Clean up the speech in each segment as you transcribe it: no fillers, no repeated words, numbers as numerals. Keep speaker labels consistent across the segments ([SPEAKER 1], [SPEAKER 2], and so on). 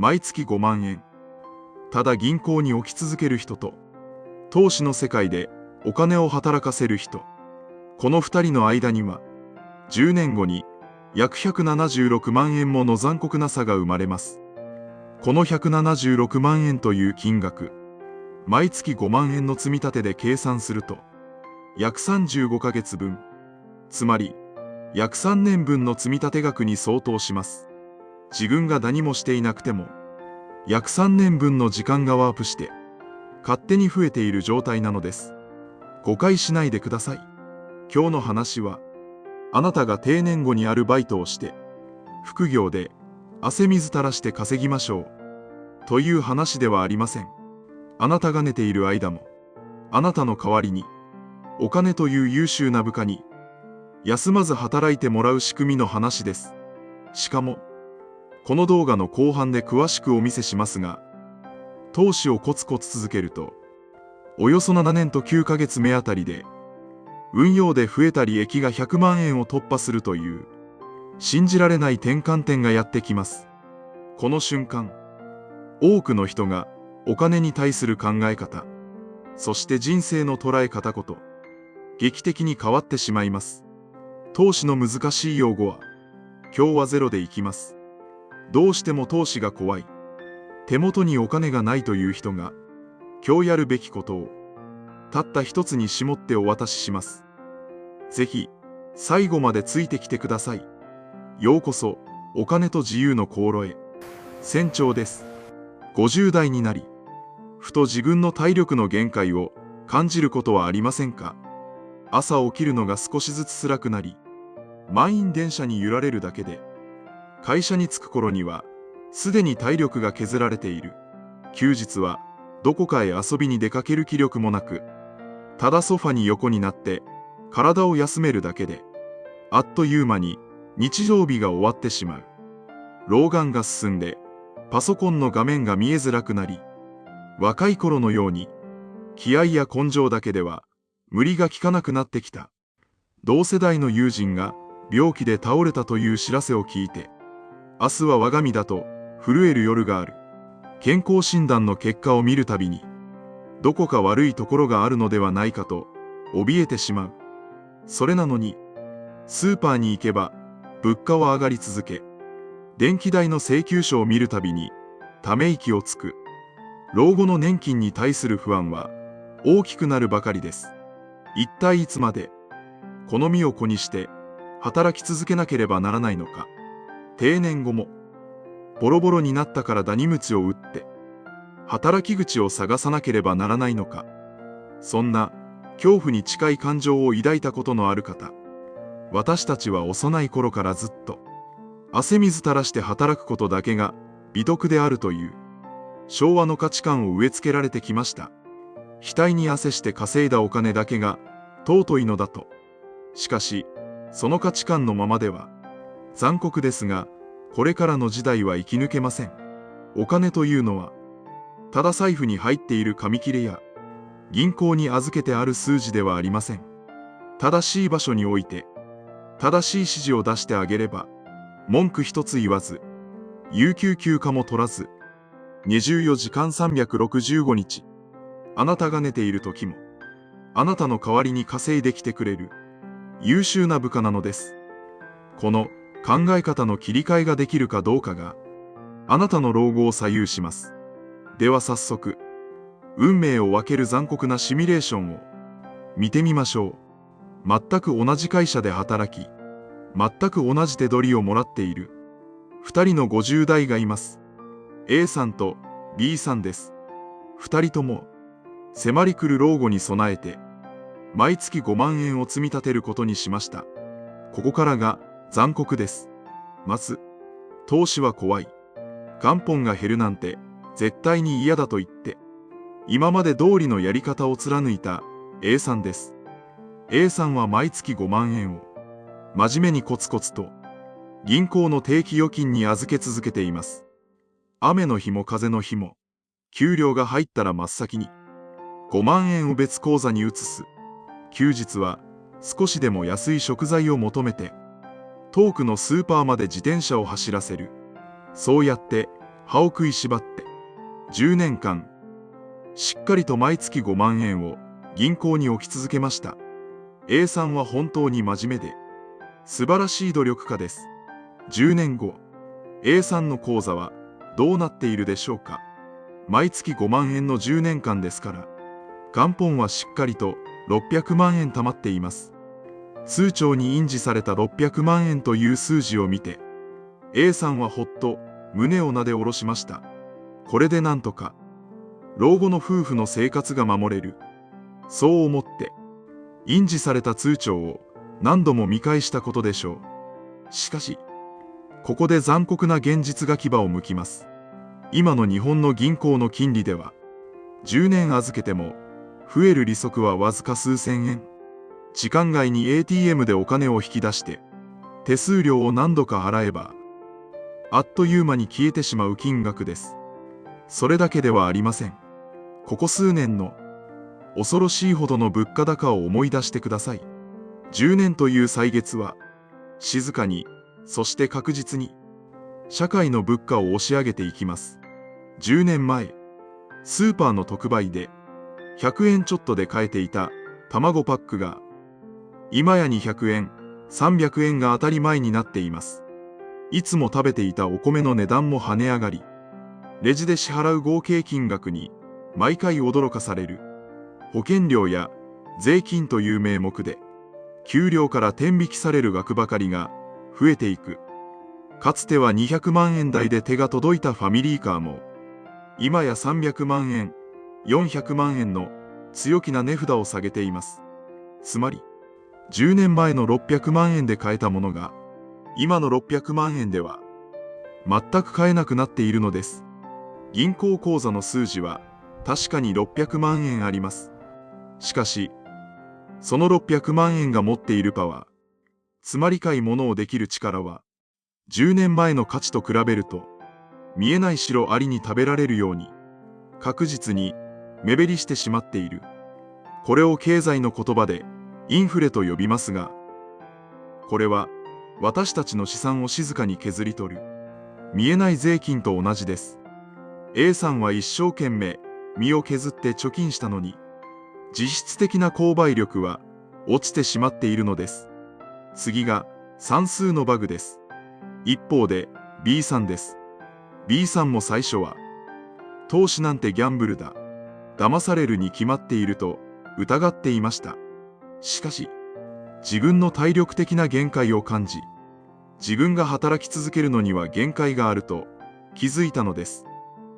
[SPEAKER 1] 毎月5万円。ただ銀行に置き続ける人と、投資の世界でお金を働かせる人。この2人の間には、10年後に約176万円もの残酷な差が生まれます。この176万円という金額、毎月5万円の積み立てで計算すると、約35ヶ月分、つまり約3年分の積み立て額に相当します。自分が何もしていなくても、約3年分の時間がワープして、勝手に増えている状態なのです。誤解しないでください。今日の話は、あなたが定年後にアルバイトをして、副業で汗水垂らして稼ぎましょう。という話ではありません。あなたが寝ている間も、あなたの代わりに、お金という優秀な部下に、休まず働いてもらう仕組みの話です。しかも、この動画の後半で詳しくお見せしますが、投資をコツコツ続けると、およそ7年と9ヶ月目あたりで、運用で増えた利益が100万円を突破するという、信じられない転換点がやってきます。この瞬間、多くの人がお金に対する考え方、そして人生の捉え方こと、劇的に変わってしまいます。投資の難しい用語は、今日はゼロでいきます。どうしても投資が怖い、手元にお金がないという人が、今日やるべきことを、たった一つに絞ってお渡しします。ぜひ、最後までついてきてください。ようこそ、お金と自由の航路へ。船長です。50代になり、ふと自分の体力の限界を感じることはありませんか？朝起きるのが少しずつ辛くなり、満員電車に揺られるだけで、会社に着く頃には、すでに体力が削られている。休日は、どこかへ遊びに出かける気力もなく、ただソファに横になって、体を休めるだけで、あっという間に日曜日が終わってしまう。老眼が進んで、パソコンの画面が見えづらくなり、若い頃のように、気合や根性だけでは、無理がきかなくなってきた。同世代の友人が病気で倒れたという知らせを聞いて、明日は我が身だと震える夜がある。健康診断の結果を見るたびに、どこか悪いところがあるのではないかと、怯えてしまう。それなのに、スーパーに行けば、物価は上がり続け、電気代の請求書を見るたびに、ため息をつく。老後の年金に対する不安は、大きくなるばかりです。一体いつまで、この身を粉にして、働き続けなければならないのか。定年後も、ボロボロになったからダニ鞭を打って、働き口を探さなければならないのか。そんな、恐怖に近い感情を抱いたことのある方。私たちは幼い頃からずっと、汗水垂らして働くことだけが美徳であるという、昭和の価値観を植え付けられてきました。額に汗して稼いだお金だけが尊いのだと。しかし、その価値観のままでは、残酷ですが、これからの時代は生き抜けません。お金というのは、ただ財布に入っている紙切れや、銀行に預けてある数字ではありません。正しい場所に置いて、正しい指示を出してあげれば、文句一つ言わず、有給休暇も取らず、24時間365日、あなたが寝ている時も、あなたの代わりに稼いできてくれる、優秀な部下なのです。この考え方の切り替えができるかどうかが、あなたの老後を左右します。では早速、運命を分ける残酷なシミュレーションを見てみましょう。全く同じ会社で働き、全く同じ手取りをもらっている2人の50代がいます。A さんと B さんです。2人とも迫り来る老後に備えて毎月5万円を積み立てることにしました。ここからが残酷です。まず、投資は怖い。元本が減るなんて絶対に嫌だと言って、今まで通りのやり方を貫いた A さんです。A さんは毎月5万円を真面目にコツコツと銀行の定期預金に預け続けています。雨の日も風の日も、給料が入ったら真っ先に5万円を別口座に移す。休日は少しでも安い食材を求めて、遠くのスーパーまで自転車を走らせる。そうやって歯を食いしばって、10年間、しっかりと毎月5万円を銀行に置き続けました。A さんは本当に真面目で、素晴らしい努力家です。10年後、A さんの口座はどうなっているでしょうか。毎月5万円の10年間ですから、元本はしっかりと600万円貯まっています。通帳に印字された600万円という数字を見て、A さんはほっと胸をなで下ろしました。これでなんとか、老後の夫婦の生活が守れる。そう思って、印字された通帳を何度も見返したことでしょう。しかし、ここで残酷な現実が牙を剥きます。今の日本の銀行の金利では、10年預けても、増える利息はわずか数千円。時間外に ATM でお金を引き出して、手数料を何度か払えば、あっという間に消えてしまう金額です。それだけではありません。ここ数年の恐ろしいほどの物価高を思い出してください。10年という歳月は、静かに、そして確実に、社会の物価を押し上げていきます。10年前、スーパーの特売で、100円ちょっとで買えていた卵パックが、今や200円、300円が当たり前になっています。いつも食べていたお米の値段も跳ね上がり、レジで支払う合計金額に毎回驚かされる。保険料や税金という名目で、給料から天引きされる額ばかりが増えていく。かつては200万円台で手が届いたファミリーカーも、今や300万円、400万円の強気な値札を下げています。つまり、10年前の600万円で買えたものが、今の600万円では、全く買えなくなっているのです。銀行口座の数字は、確かに600万円あります。しかし、その600万円が持っているパワー、つまり買い物をできる力は、10年前の価値と比べると、見えない白アリに食べられるように、確実に目減りしてしまっている。これを経済の言葉でインフレと呼びますが、これは私たちの資産を静かに削り取る、見えない税金と同じです。A さんは一生懸命身を削って貯金したのに、実質的な購買力は落ちてしまっているのです。次が算数のバグです。一方で B さんです。B さんも最初は、投資なんてギャンブルだ、騙されるに決まっていると疑っていました。しかし、自分の体力的な限界を感じ、自分が働き続けるのには限界があると気づいたのです。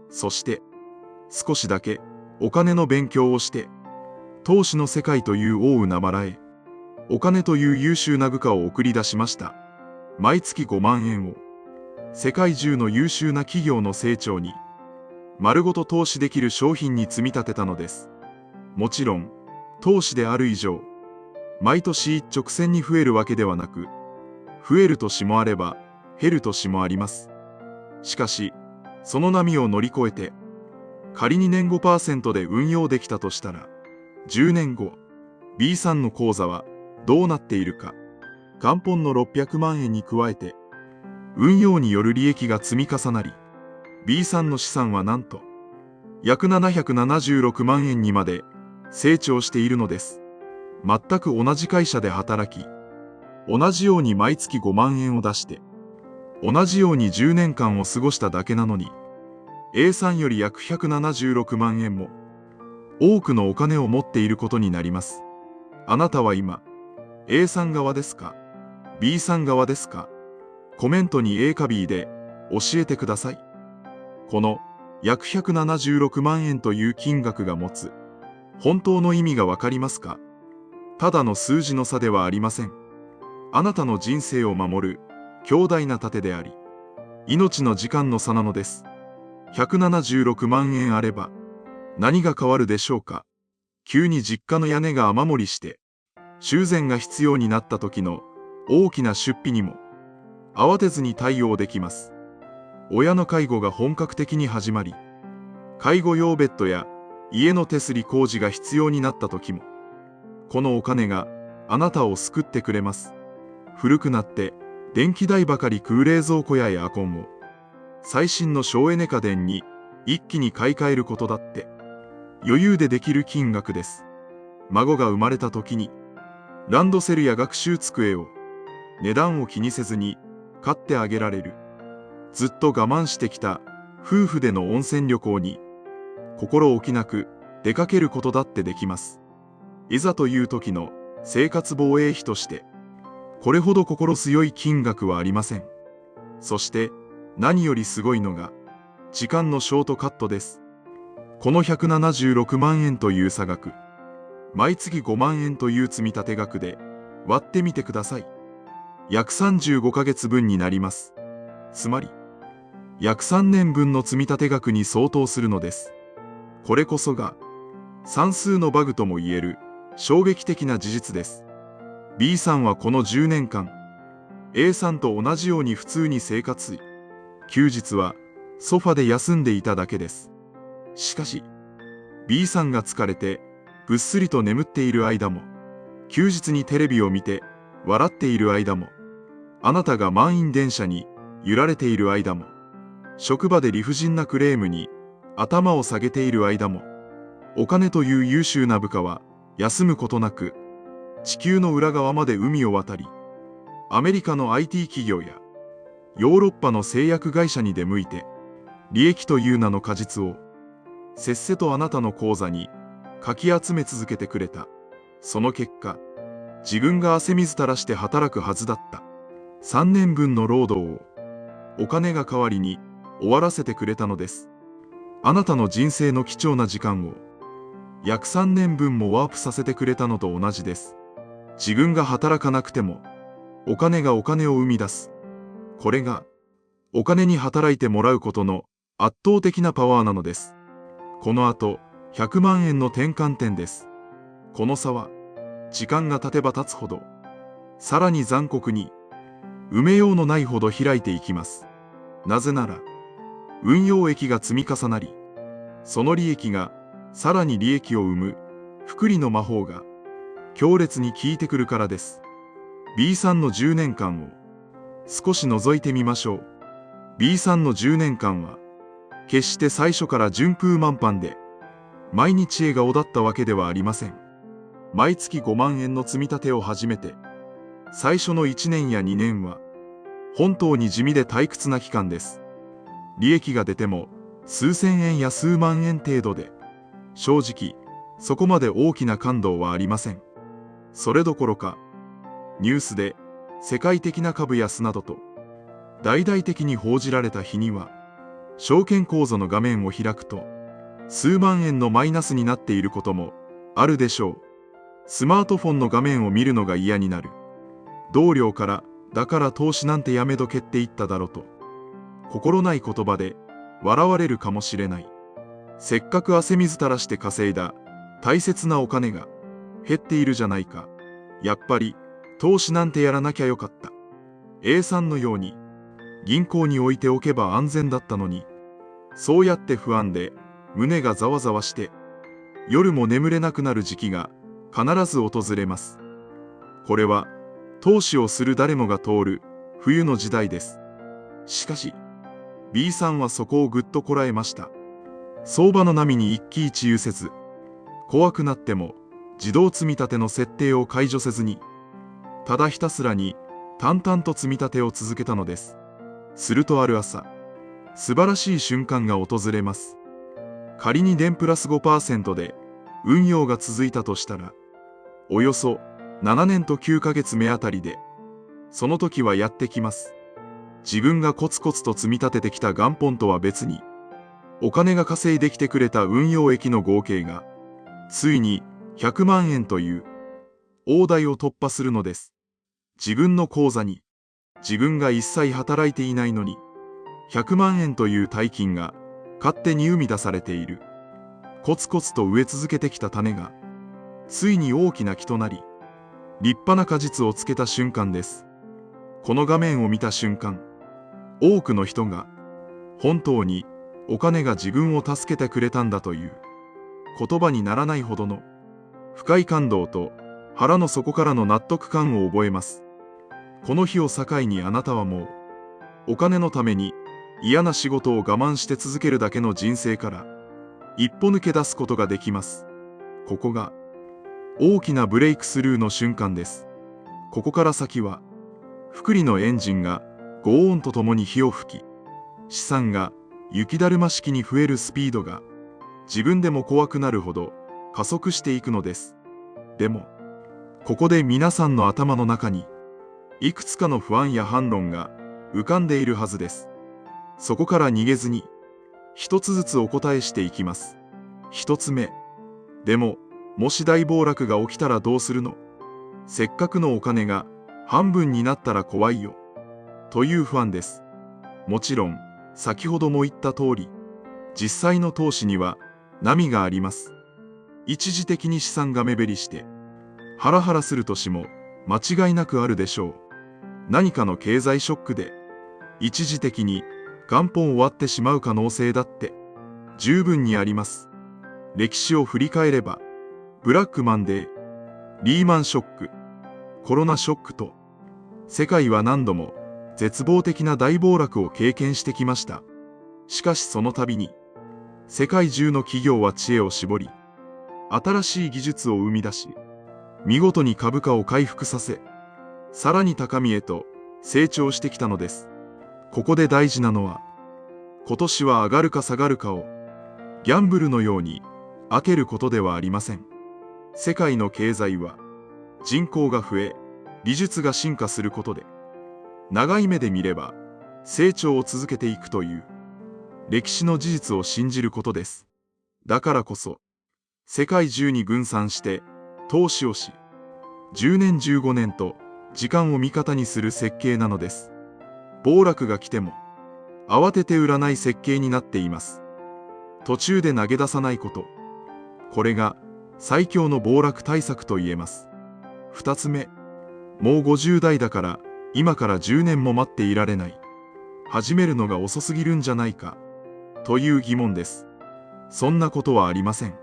[SPEAKER 1] そして、少しだけお金の勉強をして、投資の世界という大海原へ、お金という優秀な部下を送り出しました。毎月5万円を、世界中の優秀な企業の成長に、丸ごと投資できる商品に積み立てたのです。もちろん、投資である以上、毎年一直線に増えるわけではなく、増える年もあれば、減る年もあります。しかし、その波を乗り越えて、仮に年 5% で運用できたとしたら、10年後、B さんの口座はどうなっているか。元本の600万円に加えて、運用による利益が積み重なり、B さんの資産はなんと、約776万円にまで成長しているのです。全く同じ会社で働き、同じように毎月5万円を出して、同じように10年間を過ごしただけなのに、A さんより約176万円も多くのお金を持っていることになります。あなたは今、A さん側ですか ?B さん側ですか？コメントに A か B で教えてください。この約176万円という金額が持つ本当の意味がわかりますか？ただの数字の差ではありません。あなたの人生を守る強大な盾であり、命の時間の差なのです。176万円あれば何が変わるでしょうか？急に実家の屋根が雨漏りして修繕が必要になった時の大きな出費にも慌てずに対応できます。親の介護が本格的に始まり、介護用ベッドや家の手すり工事が必要になった時も、このお金があなたを救ってくれます。古くなって電気代ばかり食う冷蔵庫やエアコンを最新の省エネ家電に一気に買い替えることだって余裕でできる金額です。孫が生まれた時にランドセルや学習机を値段を気にせずに買ってあげられる。ずっと我慢してきた夫婦での温泉旅行に心置きなく出かけることだってできます。いざという時の生活防衛費としてこれほど心強い金額はありません。そして何よりすごいのが時間のショートカットです。この176万円という差額、毎月5万円という積立額で割ってみてください。約35ヶ月分になります。つまり約3年分の積立額に相当するのです。これこそが算数のバグとも言える衝撃的な事実です。B さんはこの10年間 A さんと同じように普通に生活。休日はソファで休んでいただけです。しかし B さんが疲れてぐっすりと眠っている間も、休日にテレビを見て笑っている間も、あなたが満員電車に揺られている間も、職場で理不尽なクレームに頭を下げている間も、お金という優秀な部下は休むことなく地球の裏側まで海を渡り、アメリカの IT 企業やヨーロッパの製薬会社に出向いて利益という名の果実をせっせとあなたの口座にかき集め続けてくれた。その結果、自分が汗水垂らして働くはずだった3年分の労働をお金が代わりに終わらせてくれたのです。あなたの人生の貴重な時間を約3年分もワープさせてくれたのと同じです。自分が働かなくてもお金がお金を生み出す。これがお金に働いてもらうことの圧倒的なパワーなのです。この後100万円の転換点です。この差は時間が経てば経つほどさらに残酷に埋めようのないほど開いていきます。なぜなら運用益が積み重なり、その利益がさらに利益を生む複利の魔法が強烈に効いてくるからです。B さんの10年間を少し覗いてみましょう。B さんの10年間は決して最初から順風満帆で毎日笑顔だったわけではありません。毎月5万円の積み立てを始めて最初の1年や2年は本当に地味で退屈な期間です。利益が出ても数千円や数万円程度で、正直そこまで大きな感動はありません。それどころかニュースで世界的な株安などと大々的に報じられた日には、証券口座の画面を開くと数万円のマイナスになっていることもあるでしょう。スマートフォンの画面を見るのが嫌になる。同僚からだから投資なんてやめとけって言っただろと心ない言葉で笑われるかもしれない。せっかく汗水垂らして稼いだ大切なお金が減っているじゃないか。やっぱり投資なんてやらなきゃよかった。 A さんのように銀行に置いておけば安全だったのに、そうやって不安で胸がざわざわして夜も眠れなくなる時期が必ず訪れます。これは投資をする誰もが通る冬の時代です。しかし B さんはそこをぐっとこらえました。相場の波に一喜一憂せず、怖くなっても自動積み立ての設定を解除せずに、ただひたすらに淡々と積み立てを続けたのです。するとある朝、素晴らしい瞬間が訪れます。仮に年プラス 5% で運用が続いたとしたら、およそ7年と9ヶ月目あたりで、その時はやってきます。自分がコツコツと積み立ててきた元本とは別に、お金が稼いできてくれた運用益の合計が、ついに100万円という大台を突破するのです。自分の口座に、自分が一切働いていないのに、100万円という大金が勝手に生み出されている。コツコツと植え続けてきた種が、ついに大きな木となり、立派な果実をつけた瞬間です。この画面を見た瞬間、多くの人が本当にお金が自分を助けてくれたんだという言葉にならないほどの深い感動と腹の底からの納得感を覚えます。この日を境にあなたはもうお金のために嫌な仕事を我慢して続けるだけの人生から一歩抜け出すことができます。ここが大きなブレイクスルーの瞬間です。ここから先は複利のエンジンが轟音とともに火を吹き、資産が雪だるま式に増えるスピードが自分でも怖くなるほど加速していくのです。でもここで皆さんの頭の中にいくつかの不安や反論が浮かんでいるはずです。そこから逃げずに一つずつお答えしていきます。一つ目、でももし大暴落が起きたらどうするの？せっかくのお金が半分になったら怖いよという不安です。もちろん先ほども言った通り、実際の投資には波があります。一時的に資産が目減りしてハラハラする年も間違いなくあるでしょう。何かの経済ショックで一時的に元本終わってしまう可能性だって十分にあります。歴史を振り返れば、ブラックマンデー、リーマンショック、コロナショックと、世界は何度も絶望的な大暴落を経験してきました。しかしその度に、世界中の企業は知恵を絞り、新しい技術を生み出し、見事に株価を回復させ、さらに高みへと成長してきたのです。ここで大事なのは、今年は上がるか下がるかを、ギャンブルのように開けることではありません。世界の経済は、人口が増え、技術が進化することで、長い目で見れば、成長を続けていくという、歴史の事実を信じることです。だからこそ、世界中に分散して、投資をし、10年15年と時間を味方にする設計なのです。暴落が来ても、慌てて売らない設計になっています。途中で投げ出さないこと。これが最強の暴落対策と言えます。二つ目、もう50代だから今から10年も待っていられない。始めるのが遅すぎるんじゃないか。という疑問です。そんなことはありません。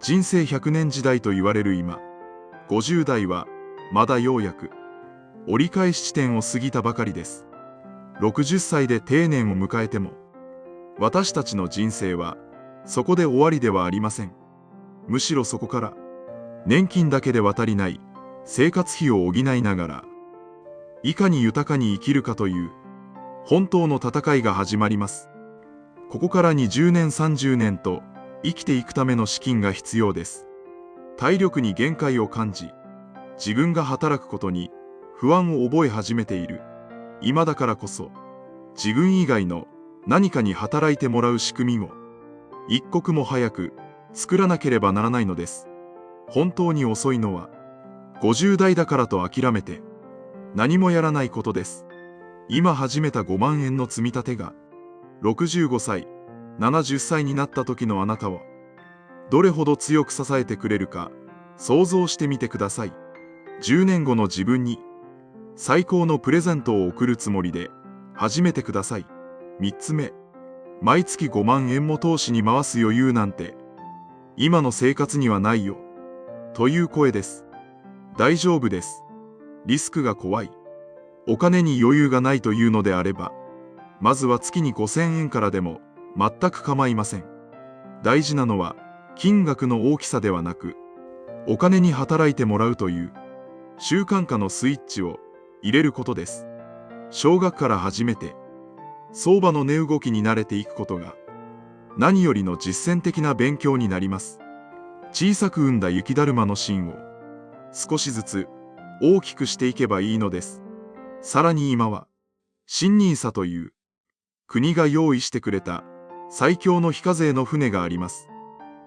[SPEAKER 1] 人生100年時代と言われる今、50代はまだようやく折り返し地点を過ぎたばかりです。60歳で定年を迎えても、私たちの人生はそこで終わりではありません。むしろそこから年金だけでは足りない生活費を補いながら、いかに豊かに生きるかという本当の戦いが始まります。ここから20年30年と生きていくための資金が必要です。体力に限界を感じ、自分が働くことに不安を覚え始めている今だからこそ、自分以外の何かに働いてもらう仕組みを一刻も早く作らなければならないのです。本当に遅いのは50代だからと諦めて何もやらないことです。今始めた5万円の積み立てが65歳、70歳になった時のあなたはどれほど強く支えてくれるか想像してみてください。10年後の自分に最高のプレゼントを贈るつもりで始めてください。3つ目、毎月5万円も投資に回す余裕なんて今の生活にはないよという声です。大丈夫です。リスクが怖い、お金に余裕がないというのであれば、まずは月に5000円からでも全く構いません。大事なのは金額の大きさではなく、お金に働いてもらうという習慣化のスイッチを入れることです。少額から始めて相場の値動きに慣れていくことが何よりの実践的な勉強になります。小さく生んだ雪だるまの芯を少しずつ大きくしていけばいいのです。さらに今は新NISAという国が用意してくれた最強の非課税の船があります。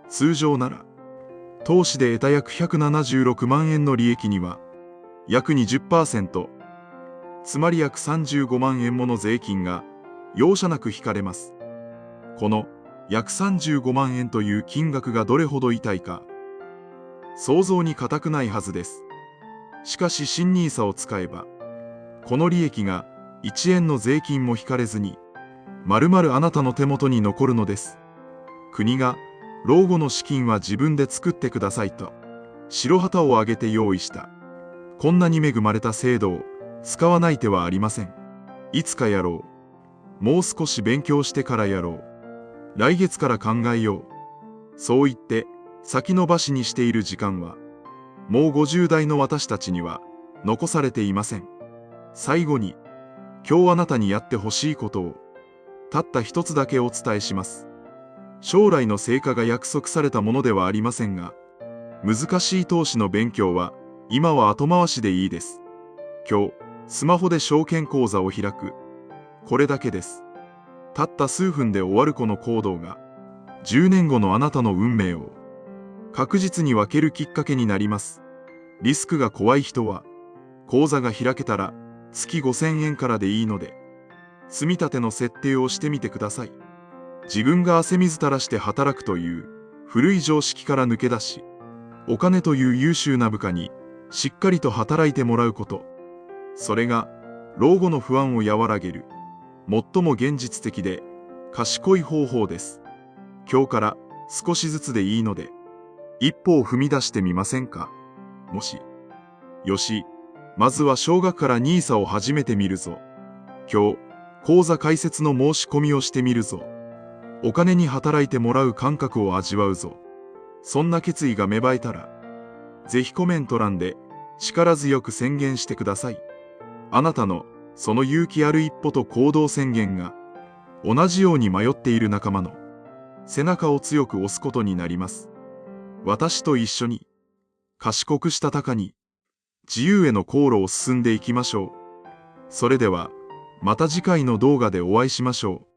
[SPEAKER 1] 通常なら投資で得た約176万円の利益には約 20%、つまり約35万円もの税金が容赦なく引かれます。この約35万円という金額がどれほど痛いか想像に難くないはずです。しかし新NISAを使えばこの利益が1円の税金も引かれずに丸々あなたの手元に残るのです。国が老後の資金は自分で作ってくださいと白旗を挙げて用意したこんなに恵まれた制度を使わない手はありません。いつかやろう。もう少し勉強してからやろう。来月から考えよう。そう言って先延ばしにしている時間は、もう50代の私たちには残されていません。最後に、今日あなたにやってほしいことを、たった一つだけお伝えします。将来の成果が約束されたものではありませんが、難しい投資の勉強は、今は後回しでいいです。今日、スマホで証券口座を開く。これだけです。たった数分で終わるこの行動が、10年後のあなたの運命を確実に分けるきっかけになります。リスクが怖い人は、口座が開けたら月5000円からでいいので、積み立ての設定をしてみてください。自分が汗水垂らして働くという古い常識から抜け出し、お金という優秀な部下にしっかりと働いてもらうこと。それが老後の不安を和らげる、最も現実的で賢い方法です。今日から少しずつでいいので、一歩を踏み出してみませんか。もし、よし、まずは少額からNISAを始めてみるぞ。今日、口座開設の申し込みをしてみるぞ。お金に働いてもらう感覚を味わうぞ。そんな決意が芽生えたら、ぜひコメント欄で力強く宣言してください。あなたのその勇気ある一歩と行動宣言が、同じように迷っている仲間の背中を強く押すことになります。私と一緒に、賢くしたたかに、自由への航路を進んでいきましょう。それでは、また次回の動画でお会いしましょう。